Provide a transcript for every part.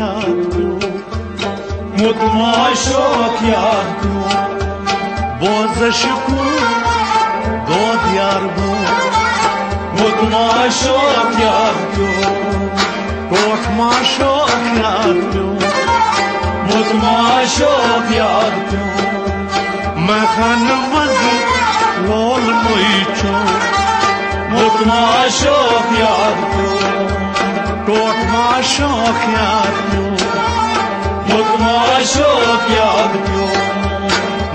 याद प्यो मुतमा शौक याद प्यो बोज शकून दोद यार बो मुतमा शौक याद प्यो टोठ मा शौक याद प्यो मुतमा शौक याद प्यो मैं खान मज लोल मोइचो मुतमा शौक याद प्यो टोठ मा शौक याद प्यो मुतमा शौक याद प्यो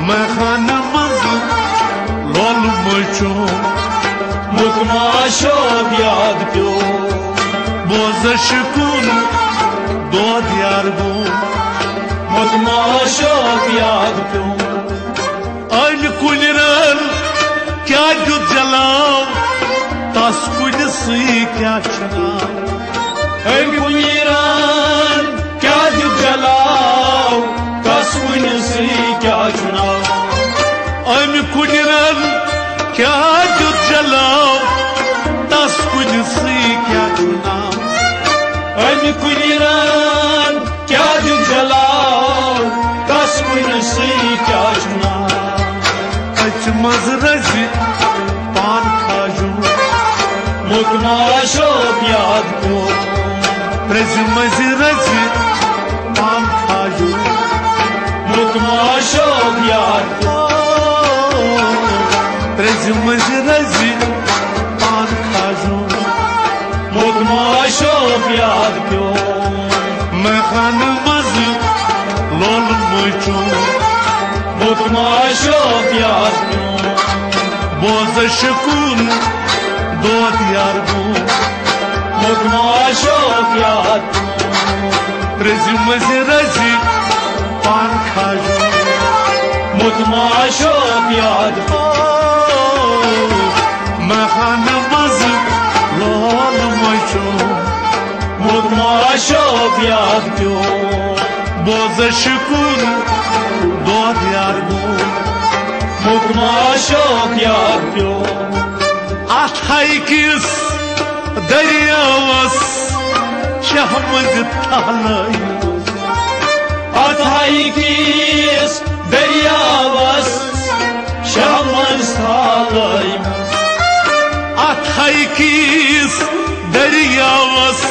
मैं खान मज लोल मोइचो मुतमा शौक याद प्यो बोज शकून दोद यार बो मुतमा शौक याद प्यो अल कुलरन क्या जो जलाओ तस कुल सी क्या चुनाव अल कुलरन क्या जो जलाओ तस कुल सी क्या चुनाव अल कुलरन क्या जो जलाओ तस कुल सी क्या चुनाव अल कुलरन क्या जो जलाओ तस कुल सी क्या चुनाव मज रजी पान खाजू मुतमा शौक याद प्यो रज मज रजी पान खाजू मुतमा शौक याद प्यो रज मज रजी पान खाजू मुतमा शौक याद प्यो मैं खान मज लोल मोचू मुतमा शौक याद प्यो बोज शकून दोद यार बो मुतमा शौक याद प्यो रज मज रजी पान खाजू मुतमा शौक याद प्यो मैं खान मज लोल मोचो मुतमा शौक याद प्यो बोज शकून दोद यार बो मुतमा शौक याद प्यो अथाई किस दरियावस शहमद थालाई अथाई किस दरियावस शहमद थालाई अथाई किस दरियावस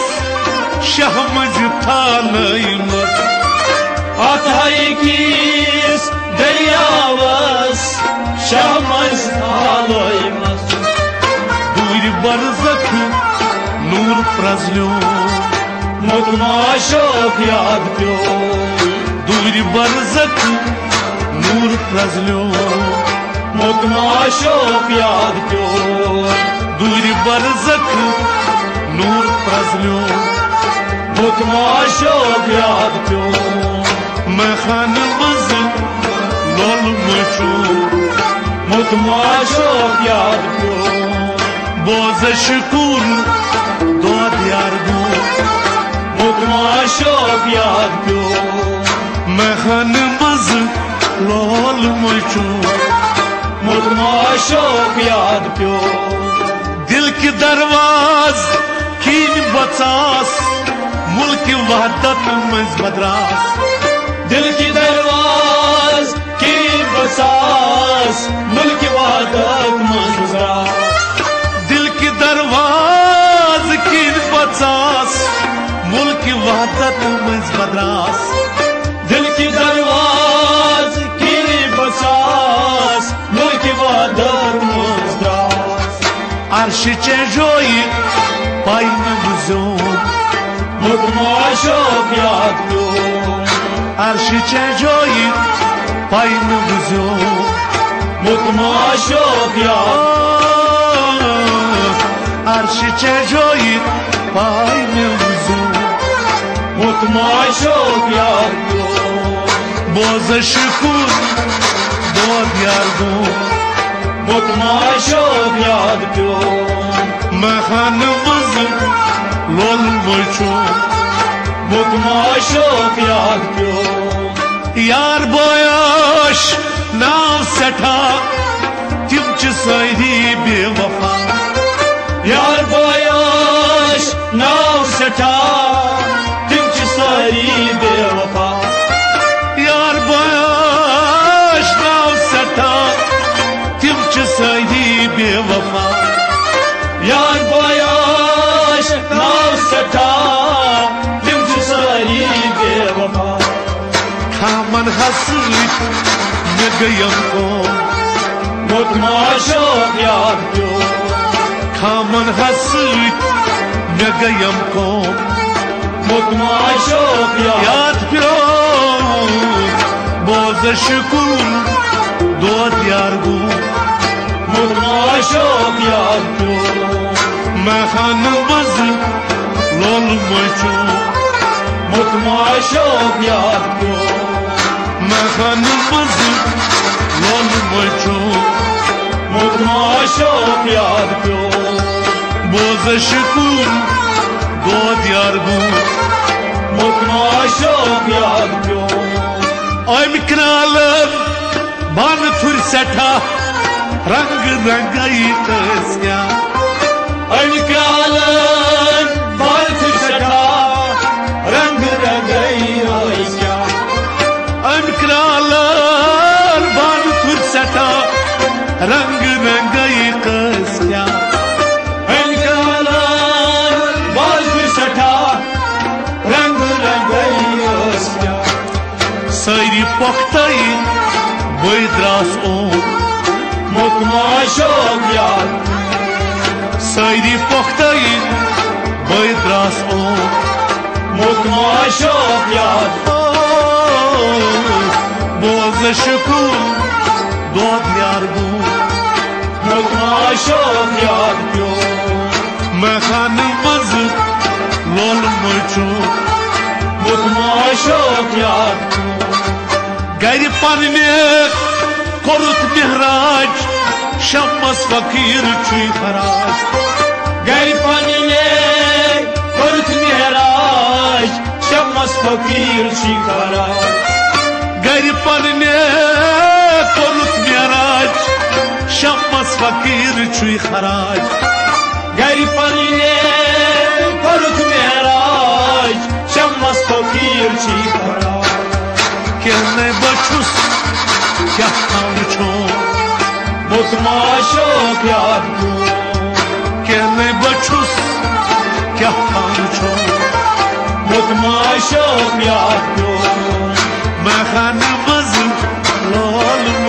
शहमद थालाई अथाई किस दरियावस शहमज थालयमस दूर बरज़ख नूर प्रज्लो मुतमा शौक याद प्यो दूर बरज़ख नूर प्रज्लो मुतमा शौक याद प्यो दूर बरज़ख नूर प्रज्लो मुतमा शौक याद प्यो मैं खान मज लोल मोचू मुतमा शौक याद प्यो बोज शकून दोद यार बो मुतमा शौक याद प्यो मैं खान मज लोल मोचू मुतमा शौक याद प्यो दिल की दरवाज कीन बचास मुल्क वहदत मज मद्रास दिल की दरवाज की बसास मुल्क वहदत मज मद्रास दिल की दरवाज की बसास मुल्क वहदत मज मद्रास दिल की दरवाज की बसास मुल्क वहदत मज मद्रास अर्श चेजोई पाइन बुजो मुतमा शौक याद प्यो अर्श चेजोई पाइन बुजो मुतमा शौक याद अर्श चेजोई पाइन बुजो मुतमा शौक याद प्यो बोज शकून दोद यार बो मुतमा शौक याद प्यो मैं खान मज लोल मोचो मुतमा शौक याद प्यो यार बोयाश नाव सठा तिम च सारी बेवफा यार बोयाश नाव सठा तिम च सारी Kaman hasıt ne gayam ko Mutmaşok yapıyor Kaman hasıt ne gayam ko Mutmaşok yapıyor Boza şükür Doğa diyargu Mutmaşok yapıyor Mehanımız lol maço Mutmaşok yapıyor Mehanımız lol maço Mutmaşok yapıyor Boza şükür Doğa diyargu Mutmaşok yapıyor Ay mikralım Bana fürseta Rang rangayı kısya Ay kralın baltı şaka Rang rangayı oysya Ay mikralar Bana fürseta Rang rangayı kısya Ay kralın baltı şaka Rang rangayı oysya Sayri poktayı Boydras o Mutmaşok yapıyor Sayri poktayı Boydras o Mutmaşok yapıyor Boza şükür Doğa diyargu Mutmaşok yapıyor Mekanımız lol maço Mutmaşok yapıyor Garibanine korut mihraç Şammas fakir çuy haraç Garibanine korut mihraç Şammas fakir çıkarar Garibanine korut mihraç Şammas fakir çuy haraç Garibanine korut mihraç Şammas fakir çıkarar Kene baçus Kah tanrıço Mutmaşok yapıyor Kene baçus Kah tanrıço Mutmaşok yapıyor Mekanımız lol